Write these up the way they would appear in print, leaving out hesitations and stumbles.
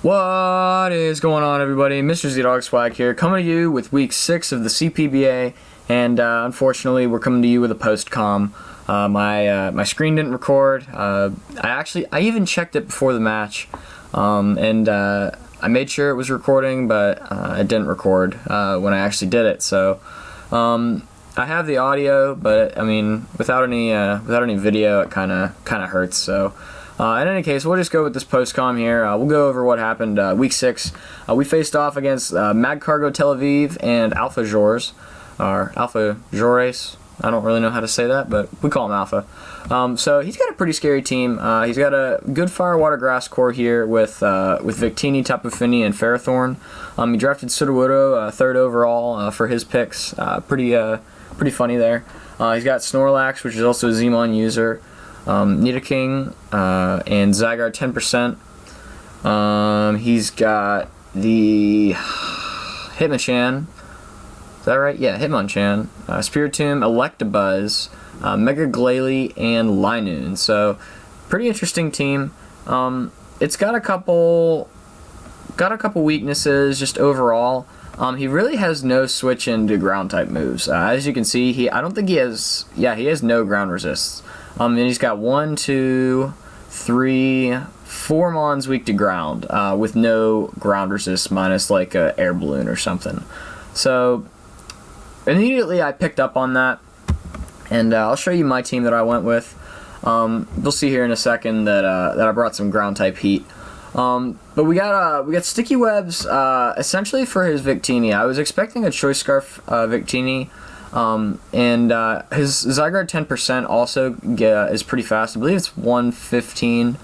What is going on, everybody? Mr. Z-Dog Swag here, coming to you with week 6 of the CPBA, and unfortunately we're coming to you with a post-com. My screen didn't record. I even checked it before the match, and I made sure it was recording, but it didn't record when I actually did it. So I have the audio, but I mean, without any video, it kind of hurts. So. In any case, we'll just go with this post-com here. We'll go over what happened week 6. We faced off against Mag Cargo Tel Aviv and Alphajores, or Alphajores. I don't really know how to say that, but we call him Alpha. So he's got a pretty scary team. He's got a good fire water grass core here with Victini, Tapu Fini, and Ferrothorn. He drafted Sudowoodo 3rd overall for his picks. Pretty funny there. He's got Snorlax, which is also a Zmon user. Nidoking and Zygarde 10%. He's got the Hitmonchan. Is that right? Yeah, Hitmonchan. Spiritomb, Electabuzz, Mega Glalie, and Linoon. So, pretty interesting team. It's got a couple weaknesses just overall. He really has no switch into ground type moves. As you can see, he has no ground resists. And he's got 1, 2, 3, 4 Mons weak to ground, with no ground resist minus like a air balloon or something. So immediately I picked up on that, and I'll show you my team that I went with. You'll see here in a second that I brought some ground type heat. But we got sticky webs essentially for his Victini. I was expecting a Choice Scarf Victini. And his Zygarde 10% also is pretty fast. I believe it's 115.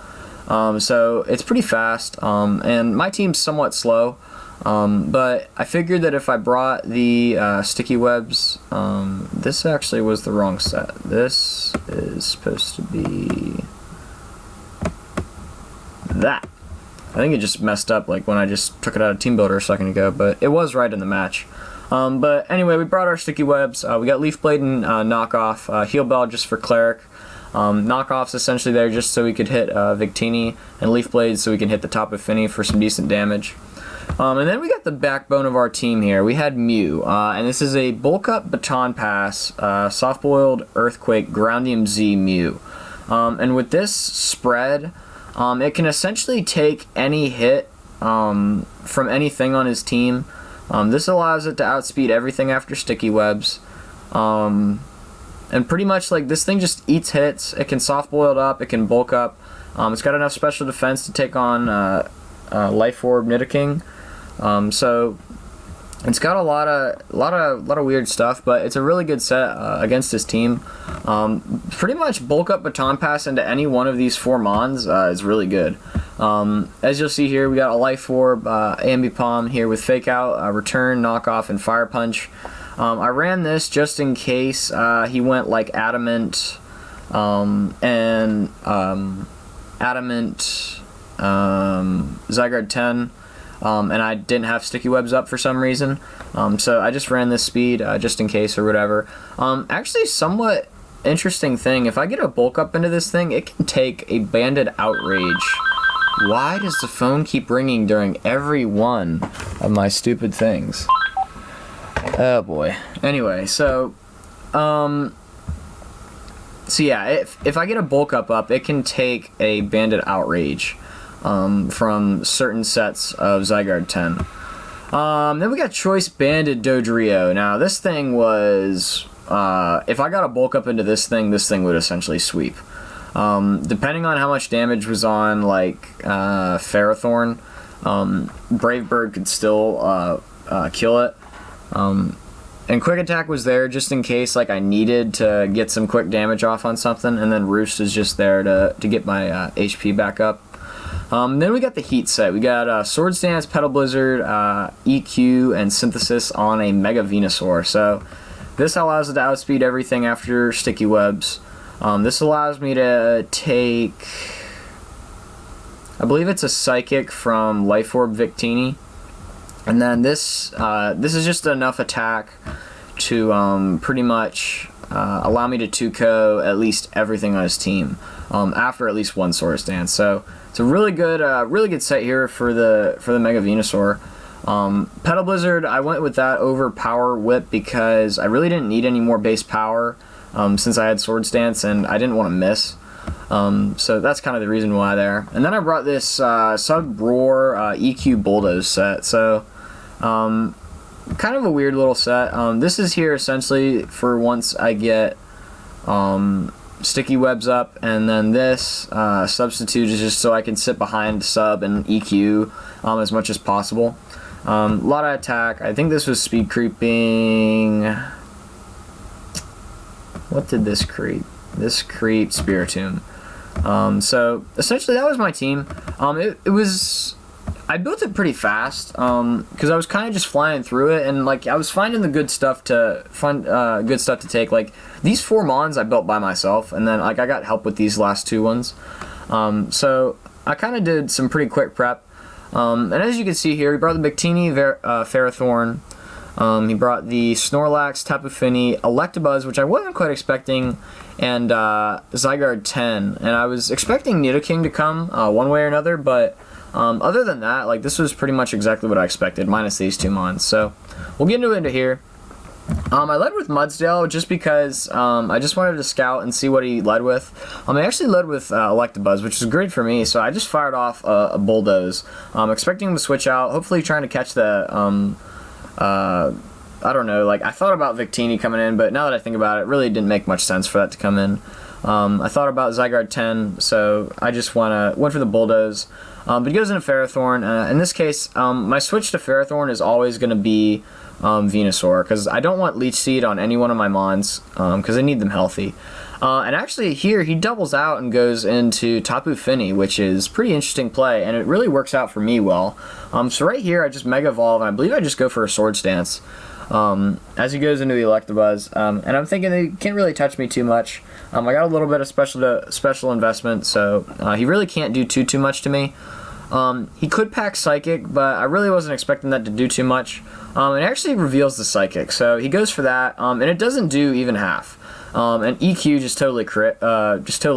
So it's pretty fast. And my team's somewhat slow. But I figured that if I brought the sticky webs, this actually was the wrong set. This is supposed to be that. I think it just messed up like when I just took it out of Team Builder a second ago, but it was right in the match. But anyway, we brought our sticky webs. We got Leaf Blade and knockoff, Heal Bell just for Cleric. Knockoff's essentially there just so we could hit Victini, and Leaf Blade so we can hit the Tapu Fini for some decent damage. And then we got the backbone of our team here. We had Mew, and this is a Bulk Up Baton Pass, Soft Boiled Earthquake Groundium Z Mew. And with this spread, it can essentially take any hit from anything on his team. This allows it to outspeed everything after sticky webs. And pretty much like this thing just eats hits. It can soft boil it up, it can bulk up. It's got enough special defense to take on Life Orb Nidoking. So it's got a lot of weird stuff, but it's a really good set against this team. Pretty much bulk up Baton Pass into any one of these 4 Mons is really good. As you'll see here, we got a Life Orb, Ambipom here with Fake Out, Return, Knockoff, and Fire Punch. I ran this just in case he went like Adamant, Zygarde 10. And I didn't have sticky webs up for some reason, so I just ran this speed just in case or whatever. Actually, somewhat interesting thing, if I get a bulk up into this thing, it can take a Banded Outrage. Why does the phone keep ringing during every one of my stupid things? Oh boy. Anyway, so yeah, if I get a bulk up, it can take a Banded Outrage. From certain sets of Zygarde 10. Then we got Choice Banded Dodrio. Now this thing was, if I got a bulk up into this thing would essentially sweep. Depending on how much damage was on like Ferrothorn, Brave Bird could still kill it. And Quick Attack was there just in case like I needed to get some quick damage off on something, and then Roost is just there to get my HP back up. Then we got the Heat set. We got Swords Dance, Petal Blizzard, EQ, and Synthesis on a Mega Venusaur. So this allows it to outspeed everything after sticky webs. This allows me to take, I believe it's a Psychic from Life Orb Victini. And then this is just enough attack to pretty much allow me to 2-KO at least everything on his team after at least one Swords Dance. So It's a really good set here for the Mega Venusaur. Petal Blizzard, I went with that over Power Whip because I really didn't need any more base power since I had Swords Dance and I didn't want to miss. So that's kind of the reason why there. And then I brought this Sub Roar EQ Bulldoze set. So kind of a weird little set. This is here essentially for once I get sticky webs up, and then this substitute is just so I can sit behind sub and EQ as much as possible. A lot of attack. I think this was speed creeping. What did this creep? This creeped Spiritomb. So essentially that was my team. It was, I built it pretty fast because I was kind of just flying through it, and like I was finding the good stuff to take. Like these 4 mons I built by myself, and then like I got help with these last 2 ones. So I kind of did some pretty quick prep. And as you can see here, he brought the Victini Ferrothorn. He brought the Snorlax, Tapu Fini, Electabuzz, which I wasn't quite expecting, and Zygarde 10. And I was expecting Nidoking to come one way or another, but other than that, like this was pretty much exactly what I expected, minus these 2 mons. So we'll get into here. I led with Mudsdale just because I just wanted to scout and see what he led with. I actually led with Electabuzz, which is great for me, so I just fired off a Bulldoze. Expecting him to switch out, hopefully trying to catch the, I don't know, like I thought about Victini coming in, but now that I think about it, it really didn't make much sense for that to come in. I thought about Zygarde 10, so I just went for the Bulldoze. But he goes into Ferrothorn. In this case, my switch to Ferrothorn is always going to be Venusaur, because I don't want Leech Seed on any one of my mons, because I need them healthy. And actually here he doubles out and goes into Tapu Fini, which is pretty interesting play, and it really works out for me well. So right here I just Mega Evolve, and I believe I just go for a Swords Dance as he goes into the Electabuzz. And I'm thinking he can't really touch me too much. I got a little bit of special investment, so he really can't do too much to me. He could pack Psychic, but I really wasn't expecting that to do too much. It actually reveals the Psychic, so he goes for that, and it doesn't do even half. And EQ just totally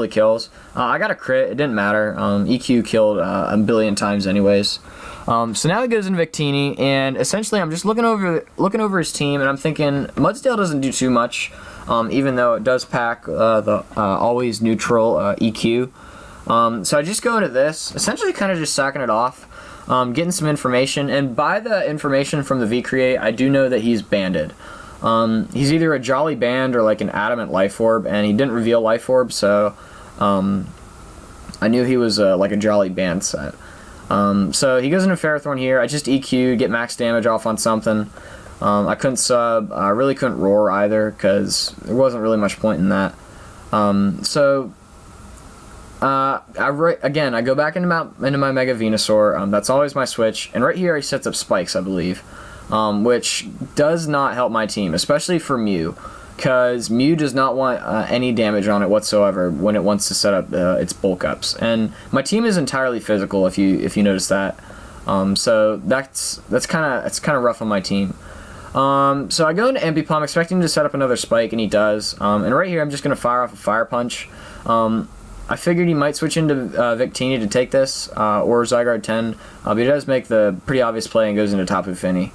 kills. I got a crit, it didn't matter. EQ killed a billion times anyways. So now he goes in Victini, and essentially I'm just looking over his team, and I'm thinking Mudsdale doesn't do too much, even though it does pack the always neutral EQ. So I just go into this, essentially kind of just sacking it off, getting some information, and by the information from the V-Create, I do know that he's banded. He's either a Jolly Band or like an Adamant Life Orb, and he didn't reveal Life Orb, so I knew he was like a Jolly Band set. So he goes into Ferrothorn here. I just EQ, get max damage off on something. I couldn't sub, I really couldn't roar either, because there wasn't really much point in that. Again, I go back into my Mega Venusaur. That's always my switch, and right here he sets up Spikes, I believe, which does not help my team, especially for Mew, because Mew does not want any damage on it whatsoever when it wants to set up its bulk ups, and my team is entirely physical. If you notice that, so that's kind of rough on my team. So I go into Ambipom expecting him to set up another Spike, and he does. And right here I'm just gonna fire off a Fire Punch. I figured he might switch into Victini to take this, or Zygarde 10, but he does make the pretty obvious play and goes into Tapu Fini.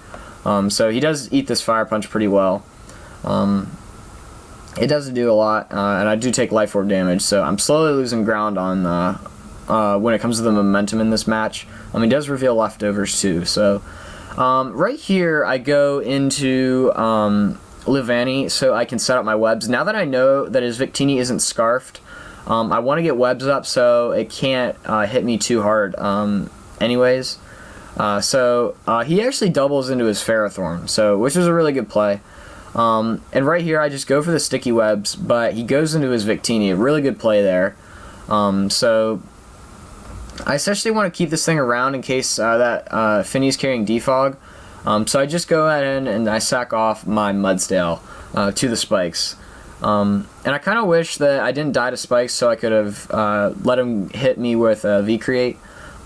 So he does eat this Fire Punch pretty well. It doesn't do a lot, and I do take Life Orb damage, so I'm slowly losing ground on when it comes to the momentum in this match. He does reveal Leftovers too, so right here I go into Livani so I can set up my webs. Now that I know that his Victini isn't scarfed, I want to get webs up so it can't hit me too hard anyways. So he actually doubles into his Ferrothorn, which was a really good play. And right here I just go for the sticky webs, but he goes into his Victini, a really good play there. So I essentially want to keep this thing around in case that Finny's carrying Defog. So I just go ahead and I sack off my Mudsdale to the Spikes. And I kind of wish that I didn't die to Spikes so I could have let him hit me with a V-Create.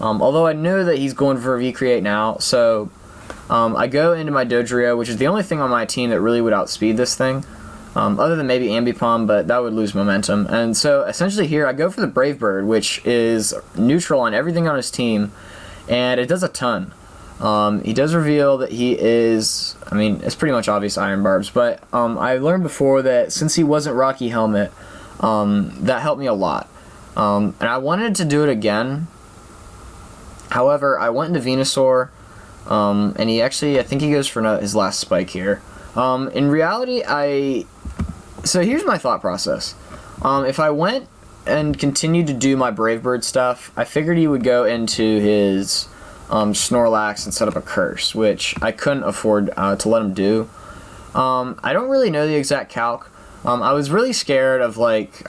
Although I know that he's going for a V-Create now, so I go into my Dodrio, which is the only thing on my team that really would outspeed this thing. other than maybe Ambipom, but that would lose momentum. And so essentially here I go for the Brave Bird, which is neutral on everything on his team, and it does a ton. He does reveal that he is, I mean, it's pretty much obvious Iron Barbs, but I learned before that since he wasn't Rocky Helmet, that helped me a lot. And I wanted to do it again. However, I went into Venusaur, and he actually, I think he goes for his last spike here. In reality, so here's my thought process. If I went and continued to do my Brave Bird stuff, I figured he would go into his Snorlax and set up a Curse, which I couldn't afford to let him do. I don't really know the exact calc. I was really scared of like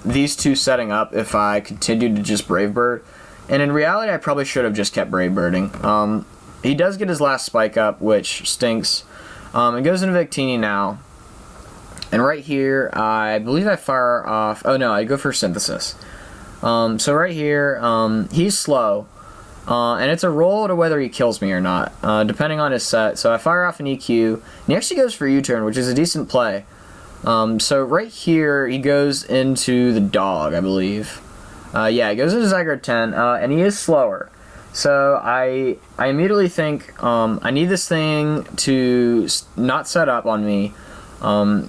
these two setting up if I continued to just Brave Bird, and in reality I probably should have just kept Brave Birding. He does get his last spike up, which stinks. It goes into Victini now, and right here I believe I fire off, oh no, I go for Synthesis. So right here he's slow, and it's a roll to whether he kills me or not, depending on his set. So I fire off an EQ, and he actually goes for U-turn, which is a decent play. So right here he goes into the dog, I believe. Yeah, he goes into Zygarde 10, and he is slower. So I immediately think I need this thing to not set up on me.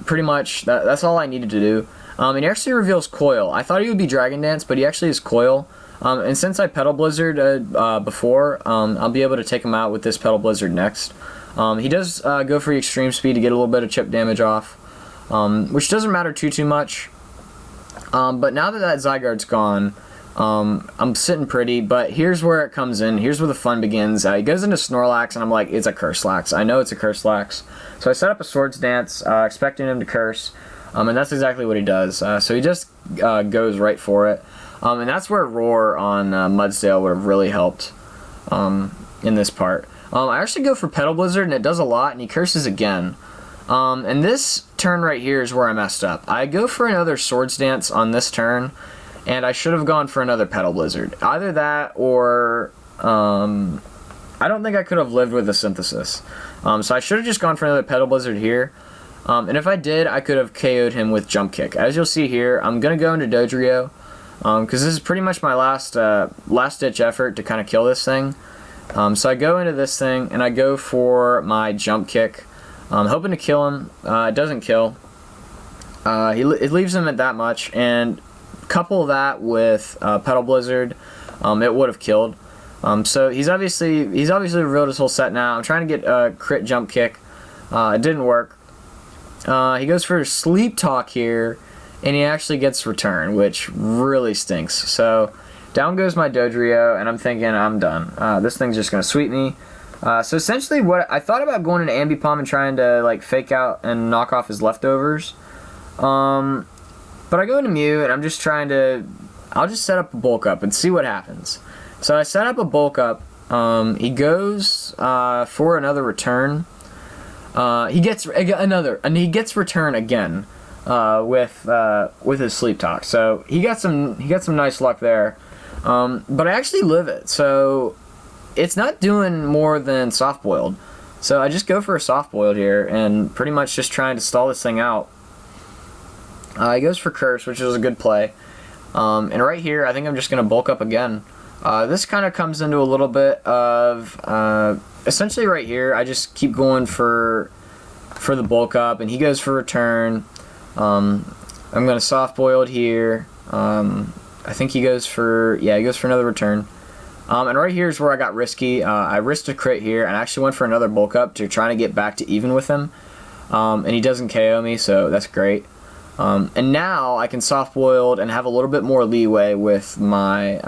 Pretty much that's all I needed to do. And he actually reveals Coil. I thought he would be Dragon Dance, but he actually is Coil. And since I Petal Blizzard before, I'll be able to take him out with this Petal Blizzard next. He does go for Extreme Speed to get a little bit of chip damage off, which doesn't matter too much. But now that Zygarde's gone, I'm sitting pretty, but here's where it comes in. Here's where the fun begins. He goes into Snorlax, and I'm like, it's a Curselax. I know it's a Curselax. So I set up a Swords Dance, expecting him to Curse, and that's exactly what he does. So he just goes right for it. And that's where Roar on Mudsdale would have really helped in this part. I actually go for Petal Blizzard, and it does a lot, and he Curses again. And this turn right here is where I messed up. I go for another Swords Dance on this turn, and I should have gone for another Petal Blizzard. Either that or I don't think I could have lived with the Synthesis. So I should have just gone for another Petal Blizzard here. And if I did, I could have KO'd him with Jump Kick. As you'll see here, I'm going to go into Dodrio, because this is pretty much my last-ditch effort to kind of kill this thing. So I go into this thing, and I go for my Jump Kick. Hoping to kill him. It doesn't kill. It leaves him at that much, and couple that with Petal Blizzard, it would have killed. So he's obviously revealed his whole set now. I'm trying to get a crit Jump Kick. It didn't work. He goes for Sleep Talk here, and he actually gets Return, which really stinks. So down goes my Dodrio, and I'm thinking I'm done. This thing's just gonna sweep me. So essentially, what I thought about going into Ambipom and trying to like fake out and knock off his leftovers. But I go into Mew, and I'm just trying to, I'll just set up a Bulk Up and see what happens. So I set up a Bulk Up. He goes for another Return. He gets another, and he gets Return again with his Sleep Talk. So he got some nice luck there. But I actually live it, so it's not doing more than Soft Boiled. So I just go for a Soft Boiled here, and pretty much just trying to stall this thing out. He goes for Curse, which is a good play. And right here, I think I'm just going to Bulk Up again. This kind of comes into a little bit of, essentially right here, I just keep going for the Bulk Up, and he goes for Return. I'm going to Soft Boiled here. I think he goes for, yeah, he goes for another Return. And right here is where I got risky. I risked a crit here, and I actually went for another Bulk Up to try to get back to even with him. And he doesn't KO me, so that's great. And now I can Soft Boiled and have a little bit more leeway with my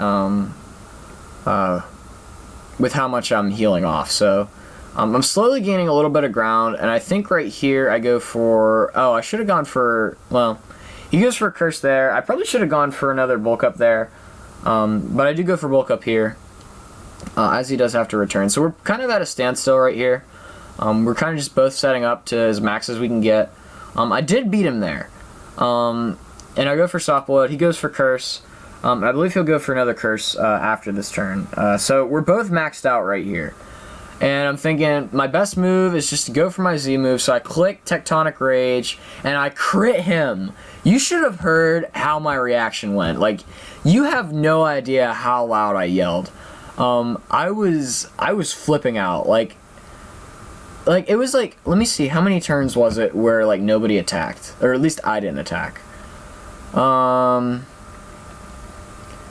with how much I'm healing off. So I'm slowly gaining a little bit of ground, and I think right here I go for, oh, I should have gone for, well, he goes for a Curse there. I probably should have gone for another Bulk Up there, but I do go for Bulk Up here, as he does have to Return. So we're kind of at a standstill right here. We're kind of just both setting up to as max as we can get. I did beat him there. And I go for Soft Boiled. He goes for Curse. I believe he'll go for another Curse after this turn. So we're both maxed out right here. And I'm thinking my best move is just to go for my Z move. So I click Tectonic Rage and I crit him. You should have heard how my reaction went. Like, you have no idea how loud I yelled. I was flipping out. Like it was like, let me see, how many turns was it where like nobody attacked, or at least I didn't attack.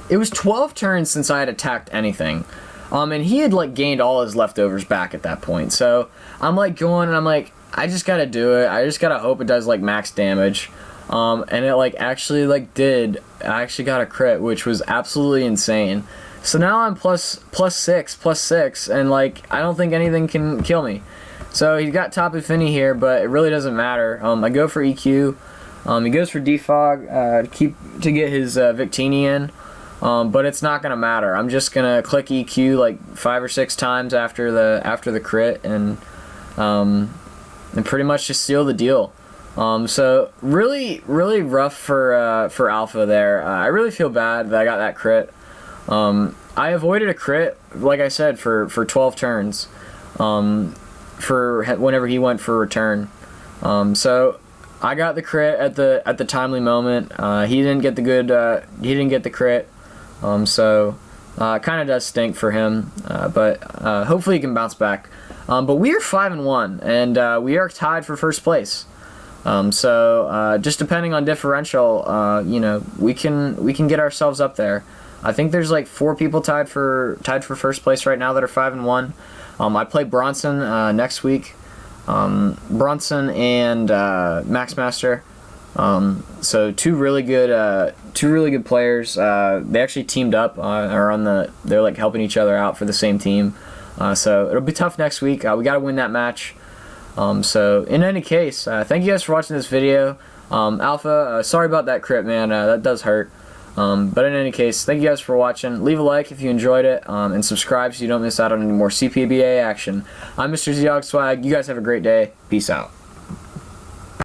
It was 12 turns since I had attacked anything. And he had like gained all his leftovers back at that point. So I'm like going and I'm like, I just gotta do it. I just gotta hope it does like max damage. And it like actually like did. I actually got a crit, which was absolutely insane. So now I'm plus 6, and like I don't think anything can kill me. So he's got Top Affinity here, but it really doesn't matter. I go for EQ. He goes for Defog to get his Victini in. But it's not gonna matter. I'm just gonna click EQ like 5 or 6 times after the crit, and pretty much just seal the deal. So really rough for Alpha there. I really feel bad that I got that crit. I avoided a crit, like I said, for 12 turns. For whenever he went for return. So I got the crit at the timely moment. He didn't get the crit. So kind of does stink for him, but hopefully he can bounce back. But we are 5-1, and we are tied for first place. So just depending on differential, you know, we can get ourselves up there. I think there's like 4 people tied for first place right now that are 5-1. I play Bronson next week. Bronson and Maxmaster. So two really good players. They actually teamed up, they're like helping each other out for the same team. So it'll be tough next week. We got to win that match. So in any case, thank you guys for watching this video. Alpha, sorry about that crit, man. That does hurt. But in any case, thank you guys for watching. Leave a like if you enjoyed it, and subscribe so you don't miss out on any more CPBA action. I'm Mr. Swag. You guys have a great day. Peace out.